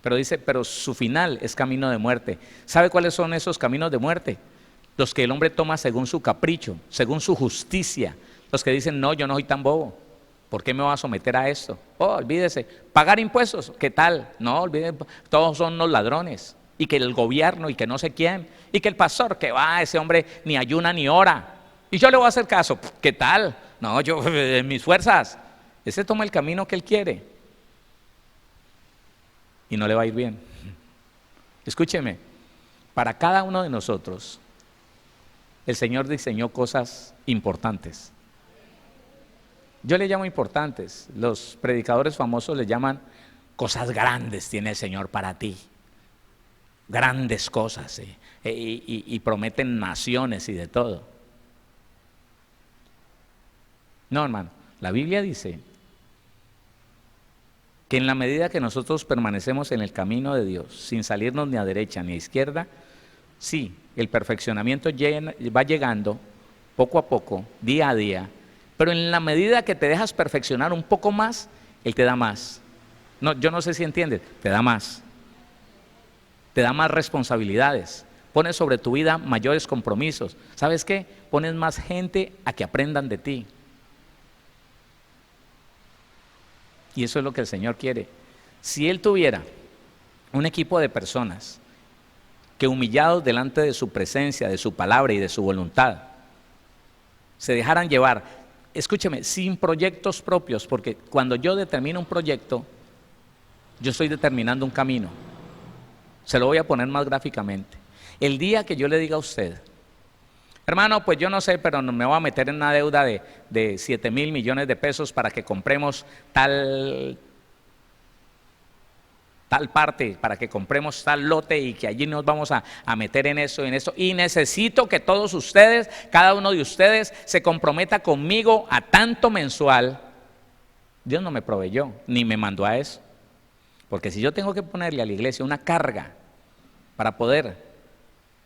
pero dice, pero su final es camino de muerte. ¿Sabe cuáles son esos caminos de muerte? Los que el hombre toma según su capricho, según su justicia. Los que dicen, no, yo no soy tan bobo, ¿por qué me voy a someter a esto? Oh, olvídese, pagar impuestos, ¿qué tal? No, olvídese, todos son los ladrones, y que el gobierno, y que no sé quién, y que el pastor, que va, ese hombre ni ayuna ni ora, y yo le voy a hacer caso, ¿qué tal? No, yo, en mis fuerzas. Ese toma el camino que él quiere, y no le va a ir bien. Escúcheme, para cada uno de nosotros, el Señor diseñó cosas importantes. Yo le llamo importantes, los predicadores famosos le llaman cosas grandes tiene el Señor para ti, grandes cosas, y prometen naciones y de todo. No, hermano, la Biblia dice que en la medida que nosotros permanecemos en el camino de Dios, sin salirnos ni a derecha ni a izquierda, sí, el perfeccionamiento va llegando poco a poco, día a día, pero en la medida que te dejas perfeccionar un poco más, Él te da más. No, yo no sé si entiendes, te da más responsabilidades, pones sobre tu vida mayores compromisos. ¿Sabes qué? Pones más gente a que aprendan de ti. Y eso es lo que el Señor quiere. Si Él tuviera un equipo de personas que humillados delante de su presencia, de su palabra y de su voluntad, se dejaran llevar, escúcheme, sin proyectos propios, porque cuando yo determino un proyecto, yo estoy determinando un camino. Se lo voy a poner más gráficamente. El día que yo le diga a usted, hermano, pues yo no sé, pero me voy a meter en una deuda de 7,000 millones de pesos para que compremos tal parte, para que compremos tal lote y que allí nos vamos a meter en eso, y necesito que todos ustedes, cada uno de ustedes se comprometa conmigo a tanto mensual. Dios no me proveyó, ni me mandó a eso, porque si yo tengo que ponerle a la iglesia una carga para poder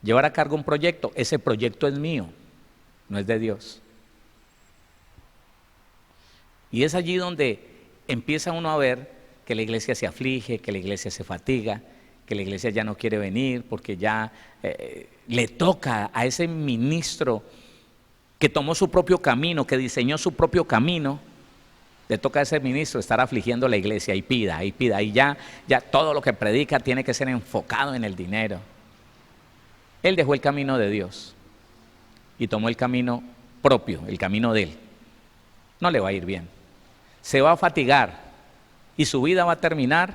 llevar a cargo un proyecto, ese proyecto es mío, no es de Dios. Y es allí donde empieza uno a ver que la iglesia se aflige, que la iglesia se fatiga, que la iglesia ya no quiere venir porque ya le toca a ese ministro que tomó su propio camino, que diseñó su propio camino, le toca a ese ministro estar afligiendo la iglesia y pida, y ya todo lo que predica tiene que ser enfocado en el dinero. Él dejó el camino de Dios y tomó el camino propio, el camino de Él. No le va a ir bien, se va a fatigar. Y su vida va a terminar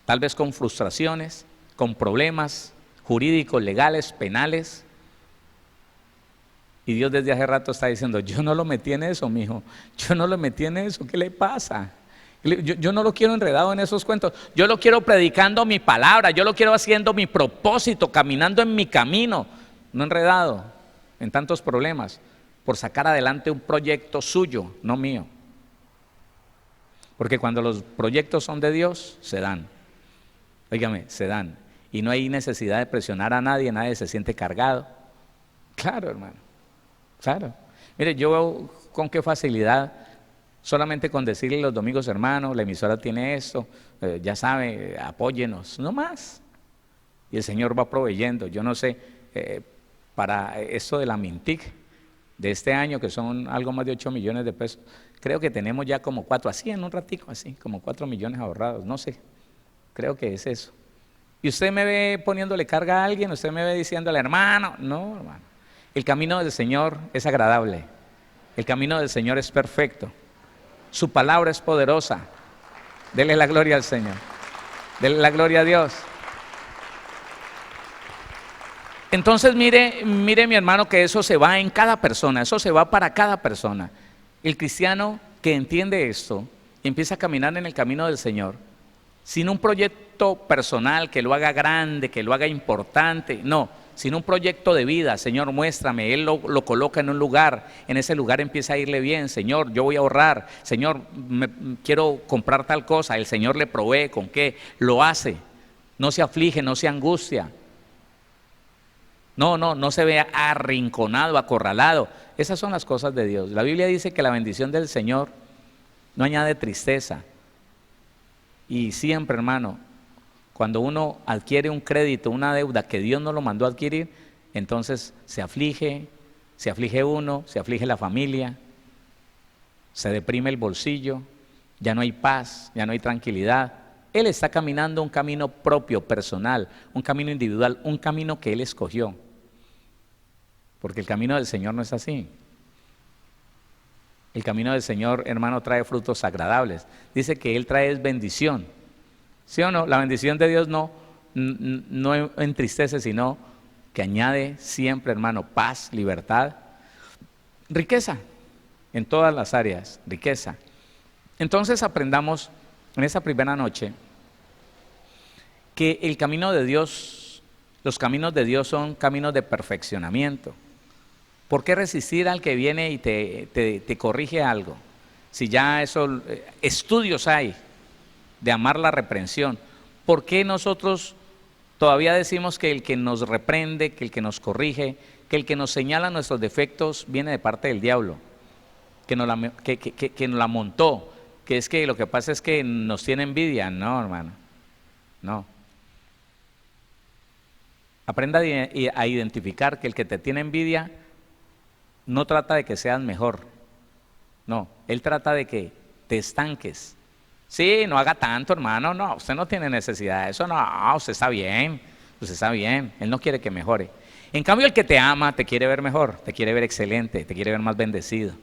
tal vez con frustraciones, con problemas jurídicos, legales, penales. Y Dios desde hace rato está diciendo, yo no lo metí en eso, mijo, yo no lo metí en eso, ¿qué le pasa? Yo no lo quiero enredado en esos cuentos, yo lo quiero predicando mi palabra, yo lo quiero haciendo mi propósito, caminando en mi camino, no enredado en tantos problemas, por sacar adelante un proyecto suyo, no mío. Porque cuando los proyectos son de Dios, se dan. Óigame, se dan. Y no hay necesidad de presionar a nadie se siente cargado. Claro, hermano, claro. Mire, yo veo con qué facilidad Solamente con decirle los domingos, hermano, la emisora tiene esto, ya sabe, apóyenos, no más. Y el Señor va proveyendo. Yo no sé, para esto de la Mintic de este año, que son algo más de 8 millones de pesos, creo que tenemos ya como 4, así en un ratico, así, como 4 millones ahorrados, no sé, creo que es eso. Y usted me ve poniéndole carga a alguien, usted me ve diciéndole, hermano, no, hermano. El camino del Señor es agradable, el camino del Señor es perfecto, su palabra es poderosa. Dele la gloria al Señor, dele la gloria a Dios. Entonces mire mi hermano que eso se va en cada persona, eso se va para cada persona. El cristiano que entiende esto y empieza a caminar en el camino del Señor, sin un proyecto personal que lo haga grande, que lo haga importante, no, sin un proyecto de vida. Señor, muéstrame, Él lo coloca en un lugar, en ese lugar empieza a irle bien. Señor, yo voy a ahorrar, Señor, quiero comprar tal cosa, el Señor le provee, ¿con qué? Lo hace, no se aflige, no se angustia. No se ve arrinconado, acorralado. Esas son las cosas de Dios. La Biblia dice que la bendición del Señor no añade tristeza. Y siempre, hermano, cuando uno adquiere un crédito, una deuda que Dios no lo mandó a adquirir, entonces se aflige uno, se aflige la familia, se deprime el bolsillo, ya no hay paz, ya no hay tranquilidad. Él está caminando un camino propio, personal, un camino individual, un camino que Él escogió. Porque el camino del Señor no es así. El camino del Señor, hermano, trae frutos agradables. Dice que Él trae bendición. ¿Sí o no? La bendición de Dios no entristece, sino que añade siempre, hermano, paz, libertad, riqueza, en todas las áreas, riqueza. Entonces aprendamos en esa primera noche que el camino de Dios, los caminos de Dios son caminos de perfeccionamiento. ¿Por qué resistir al que viene y te corrige algo? Si ya eso, estudios hay de amar la reprensión. ¿Por qué nosotros todavía decimos que el que nos reprende, que el que nos corrige, que el que nos señala nuestros defectos viene de parte del diablo? Que nos la montó, que es que lo que pasa es que nos tiene envidia. No, hermano, no. Aprenda a identificar que el que te tiene envidia no trata de que seas mejor, no, él trata de que te estanques. Sí, no haga tanto, hermano, no, usted no tiene necesidad de eso, no, usted está bien, él no quiere que mejore. En cambio, el que te ama te quiere ver mejor, te quiere ver excelente, te quiere ver más bendecido.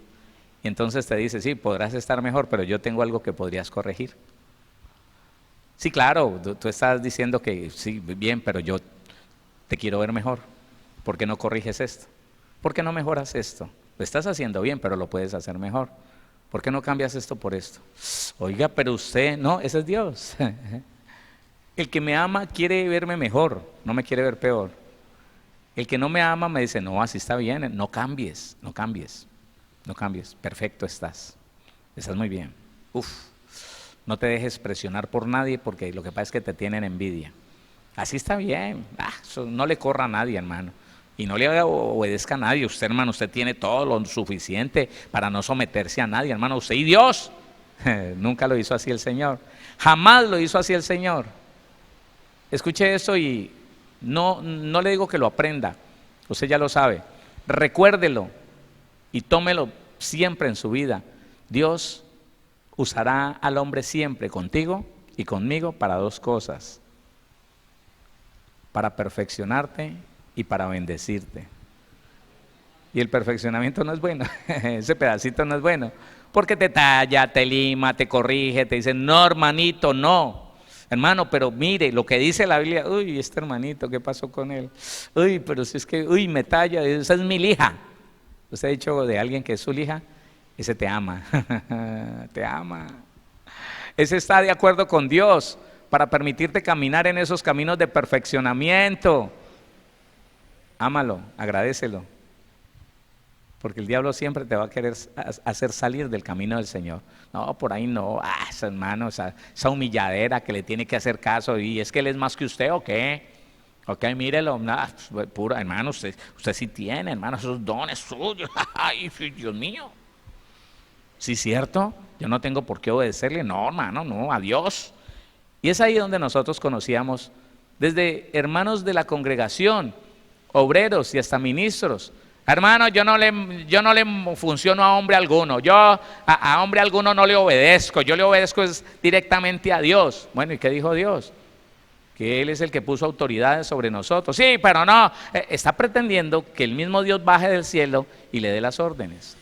Y entonces te dice, sí, podrás estar mejor, pero yo tengo algo que podrías corregir. Sí, claro, tú estás diciendo que sí, bien, pero yo te quiero ver mejor. ¿Por qué no corriges esto? ¿Por qué no mejoras esto? Lo estás haciendo bien, pero lo puedes hacer mejor. ¿Por qué no cambias esto por esto? Oiga, pero usted, no, ese es Dios. El que me ama quiere verme mejor, no me quiere ver peor. El que no me ama me dice, no, así está bien, no cambies, perfecto estás muy bien. No te dejes presionar por nadie porque lo que pasa es que te tienen envidia. Así está bien, eso no le corra a nadie, hermano. Y no le obedezca a nadie. Usted, hermano, usted tiene todo lo suficiente para no someterse a nadie, hermano. Usted y Dios. Nunca lo hizo así el Señor. Jamás lo hizo así el Señor. Escuche eso y no le digo que lo aprenda. Usted ya lo sabe. Recuérdelo y tómelo siempre en su vida. Dios usará al hombre siempre, contigo y conmigo, para dos cosas: para perfeccionarte y para bendecirte. Y el perfeccionamiento no es bueno, ese pedacito no es bueno, porque te talla, te lima, te corrige, te dice, no, hermanito, no. Hermano, pero mire, lo que dice la Biblia, uy, este hermanito, ¿qué pasó con él? Uy, pero si es que, uy, me talla, esa es mi lija. ¿Usted ha dicho de alguien que es su lija? Ese te ama, te ama. Ese está de acuerdo con Dios para permitirte caminar en esos caminos de perfeccionamiento. Ámalo, agradécelo, porque el diablo siempre te va a querer hacer salir del camino del Señor. No, por ahí no, hermano, esa humilladera que le tiene que hacer caso, y es que él es más que usted, ¿o qué? Ok, mírelo, pura, hermano, usted sí tiene, hermano, esos dones suyos. Ay, Dios mío. Sí, cierto, yo no tengo por qué obedecerle, no, hermano, no, a Dios. Y es ahí donde nosotros conocíamos, desde hermanos de la congregación, obreros y hasta ministros. Hermano, yo no le funciono a hombre alguno, yo a hombre alguno no le obedezco, yo le obedezco es directamente a Dios. Bueno, ¿y qué dijo Dios? Que Él es el que puso autoridades sobre nosotros. Sí, pero no, está pretendiendo que el mismo Dios baje del cielo y le dé las órdenes.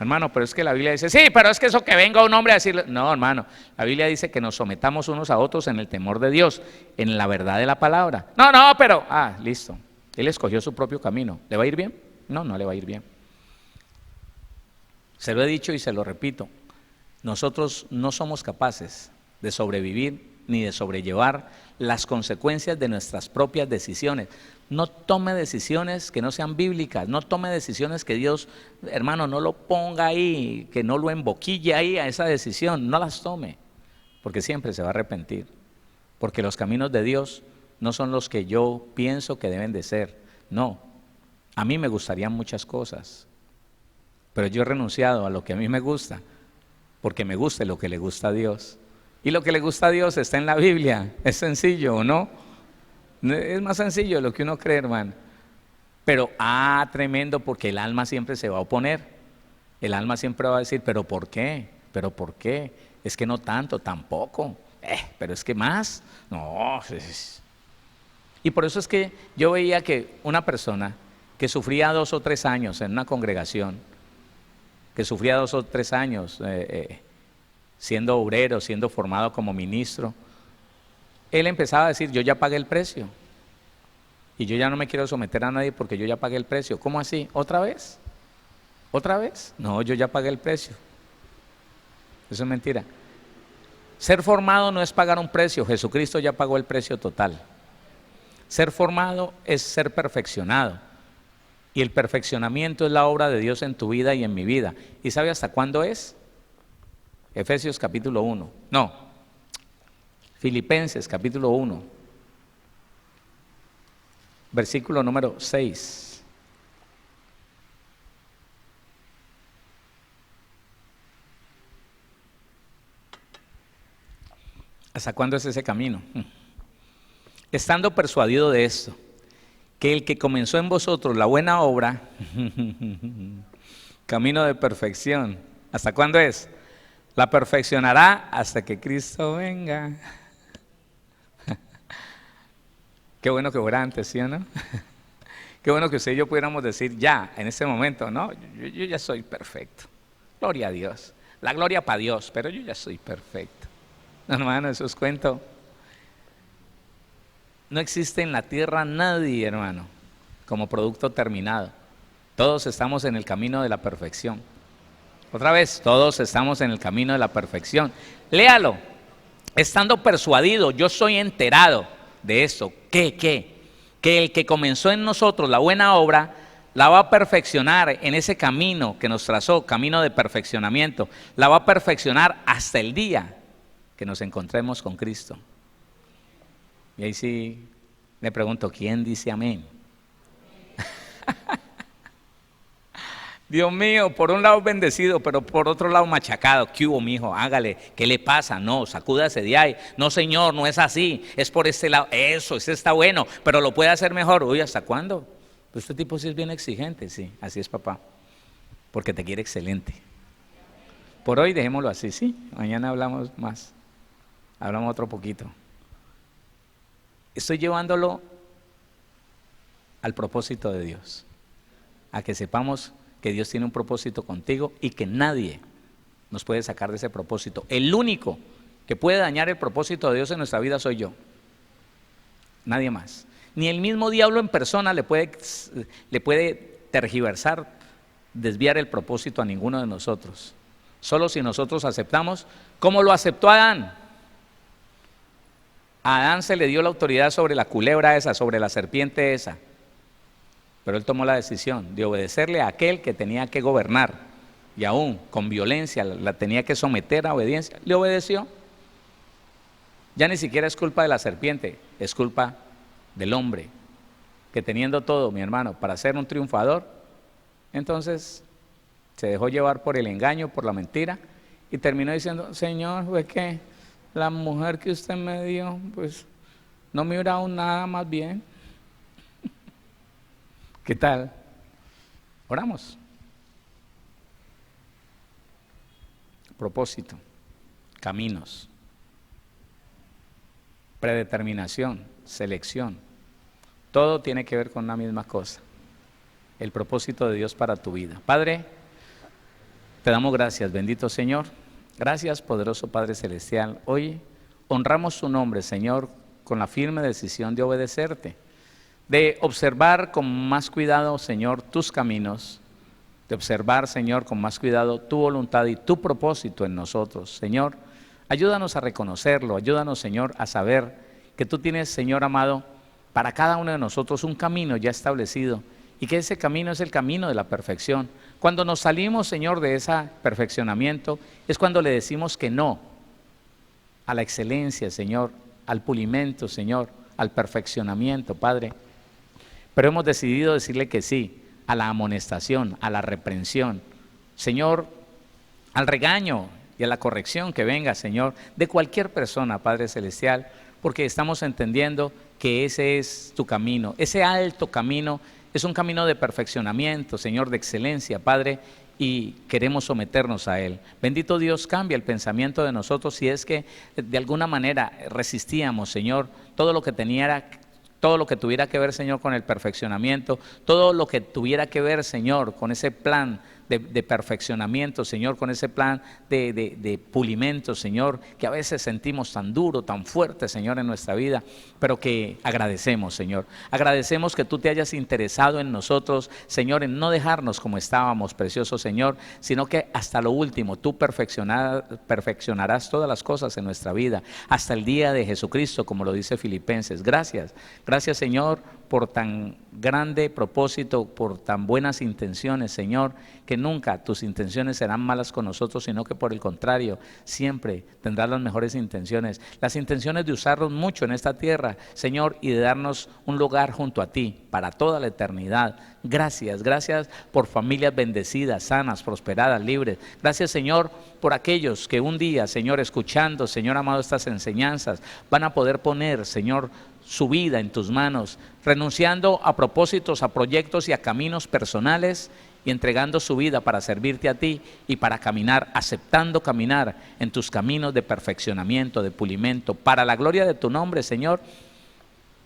Hermano, pero es que la Biblia dice, sí, pero es que eso que venga un hombre a decirle, no, hermano, la Biblia dice que nos sometamos unos a otros en el temor de Dios, en la verdad de la palabra. No, pero, listo, Él escogió su propio camino. ¿Le va a ir bien? No, no le va a ir bien. Se lo he dicho y se lo repito, nosotros no somos capaces de sobrevivir ni de sobrellevar las consecuencias de nuestras propias decisiones. No tome decisiones que no sean bíblicas, no tome decisiones que Dios, hermano, no lo ponga ahí, que no lo emboquille ahí a esa decisión, no las tome, porque siempre se va a arrepentir, porque los caminos de Dios no son los que yo pienso que deben de ser, no, a mí me gustarían muchas cosas, pero yo he renunciado a lo que a mí me gusta, porque me guste lo que le gusta a Dios. Y lo que le gusta a Dios está en la Biblia. ¿Es sencillo o no? Es más sencillo de lo que uno cree, hermano. Pero, tremendo, porque el alma siempre se va a oponer. El alma siempre va a decir, ¿pero por qué? ¿Pero por qué? Es que no tanto, tampoco. Pero es que más. No. Y por eso es que yo veía que una persona que sufría 2 o 3 años en una congregación, que sufría 2 o 3 años siendo obrero, siendo formado como ministro, él empezaba a decir, yo ya pagué el precio y yo ya no me quiero someter a nadie porque yo ya pagué el precio. ¿Cómo así? ¿Otra vez? ¿Otra vez? No, yo ya pagué el precio. Eso es mentira. Ser formado no es pagar un precio, Jesucristo ya pagó el precio total. Ser formado es ser perfeccionado, y el perfeccionamiento es la obra de Dios en tu vida y en mi vida. ¿Y sabe hasta cuándo es? Efesios capítulo 1, no, Filipenses capítulo 1, versículo número 6. ¿Hasta cuándo es ese camino? Estando persuadido de esto, que el que comenzó en vosotros la buena obra, camino de perfección, ¿hasta cuándo es? La perfeccionará hasta que Cristo venga. Qué bueno que fuera antes, ¿sí o no? Qué bueno que usted y yo pudiéramos decir ya, en este momento, no, yo ya soy perfecto. Gloria a Dios. La gloria para Dios, pero yo ya soy perfecto. No, hermano, eso es cuento. No existe en la tierra nadie, hermano, como producto terminado. Todos estamos en el camino de la perfección. Otra vez, todos estamos en el camino de la perfección. Léalo. Estando persuadido, yo soy enterado de esto. ¿Qué? Que el que comenzó en nosotros la buena obra, la va a perfeccionar en ese camino que nos trazó, camino de perfeccionamiento. La va a perfeccionar hasta el día que nos encontremos con Cristo. Y ahí sí le pregunto, ¿quién dice amén? Dios mío, por un lado bendecido, pero por otro lado machacado. ¿Qué hubo, mijo? Hágale, ¿qué le pasa? No, sacúdase de ahí. No, señor, no es así, es por este lado. Eso, ese está bueno, pero lo puede hacer mejor. Uy, ¿hasta cuándo? Pues este tipo sí es bien exigente, sí, así es, papá, porque te quiere excelente. Por hoy dejémoslo así, sí, mañana hablamos más, hablamos otro poquito. Estoy llevándolo al propósito de Dios, a que sepamos que Dios tiene un propósito contigo y que nadie nos puede sacar de ese propósito. El único que puede dañar el propósito de Dios en nuestra vida soy yo, nadie más. Ni el mismo diablo en persona le puede tergiversar, desviar el propósito a ninguno de nosotros. Solo si nosotros aceptamos, como lo aceptó Adán. A Adán se le dio la autoridad sobre la culebra esa, sobre la serpiente esa. Pero él tomó la decisión de obedecerle a aquel que tenía que gobernar y aún con violencia la tenía que someter a obediencia. Le obedeció. Ya ni siquiera es culpa de la serpiente, es culpa del hombre, que teniendo todo, mi hermano, para ser un triunfador, entonces Se dejó llevar por el engaño, por la mentira, y terminó diciendo, Señor, fue que la mujer que usted me dio, pues no me hubiera dado nada más bien. ¿Qué tal? Oramos. Propósito, caminos, predeterminación, selección. Todo tiene que ver con una misma cosa. El propósito de Dios para tu vida. Padre, te damos gracias, bendito Señor. Gracias, poderoso Padre Celestial. Hoy honramos tu nombre, Señor, con la firme decisión de obedecerte, de observar con más cuidado, Señor, tus caminos, de observar, Señor, con más cuidado tu voluntad y tu propósito en nosotros. Señor, ayúdanos a reconocerlo, ayúdanos, Señor, a saber que tú tienes, Señor amado, para cada uno de nosotros un camino ya establecido y que ese camino es el camino de la perfección. Cuando nos salimos, Señor, de ese perfeccionamiento es cuando le decimos que no a la excelencia, Señor, al pulimento, Señor, al perfeccionamiento, Padre. Pero hemos decidido decirle que sí a la amonestación, a la reprensión, Señor, al regaño y a la corrección que venga, Señor, de cualquier persona, Padre Celestial, porque estamos entendiendo que ese es tu camino, ese alto camino es un camino de perfeccionamiento, Señor, de excelencia, Padre, y queremos someternos a Él. Bendito Dios, cambia el pensamiento de nosotros si es que de alguna manera resistíamos, Señor, todo lo que tuviera que ver, Señor, con el perfeccionamiento, todo lo que tuviera que ver, Señor, con ese plan de perfeccionamiento, Señor, con ese plan de pulimento, Señor, que a veces sentimos tan duro, tan fuerte, Señor, en nuestra vida, pero que agradecemos, Señor. Agradecemos que tú te hayas interesado en nosotros, Señor, en no dejarnos como estábamos, precioso Señor, sino que hasta lo último tú perfeccionarás todas las cosas en nuestra vida, hasta el día de Jesucristo, como lo dice Filipenses. Gracias, gracias, Señor, por tan grande propósito, por tan buenas intenciones, Señor, que nunca tus intenciones serán malas con nosotros, sino que por el contrario, siempre tendrás las mejores intenciones, las intenciones de usarnos mucho en esta tierra, Señor, y de darnos un lugar junto a ti para toda la eternidad. Gracias, gracias por familias bendecidas, sanas, prosperadas, libres. Gracias, Señor, por aquellos que un día, Señor, escuchando, Señor amado, estas enseñanzas, van a poder poner, Señor, su vida en tus manos, renunciando a propósitos, a proyectos y a caminos personales y entregando su vida para servirte a ti y para caminar, aceptando caminar en tus caminos de perfeccionamiento, de pulimento, para la gloria de tu nombre, Señor,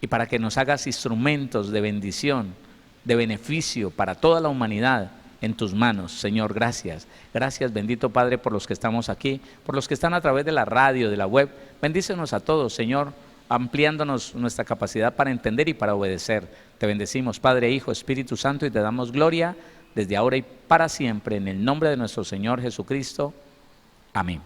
y para que nos hagas instrumentos de bendición, de beneficio para toda la humanidad en tus manos, Señor. Gracias, gracias, bendito Padre, por los que estamos aquí, por los que están a través de la radio, de la web. Bendícenos a todos, Señor, ampliándonos nuestra capacidad para entender y para obedecer. Te bendecimos, Padre, Hijo, Espíritu Santo, y te damos gloria desde ahora y para siempre, en el nombre de nuestro Señor Jesucristo. Amén.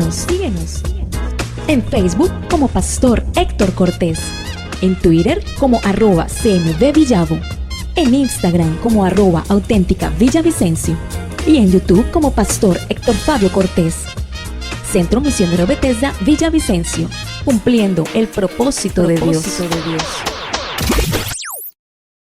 Síguenos en Facebook como Pastor Héctor Cortés, en Twitter como @CMVVillavo, en Instagram como @auténtica Villavicencio y en YouTube como Pastor Héctor Fabio Cortés. Centro Misionero Bethesda Villavicencio, cumpliendo el propósito de Dios.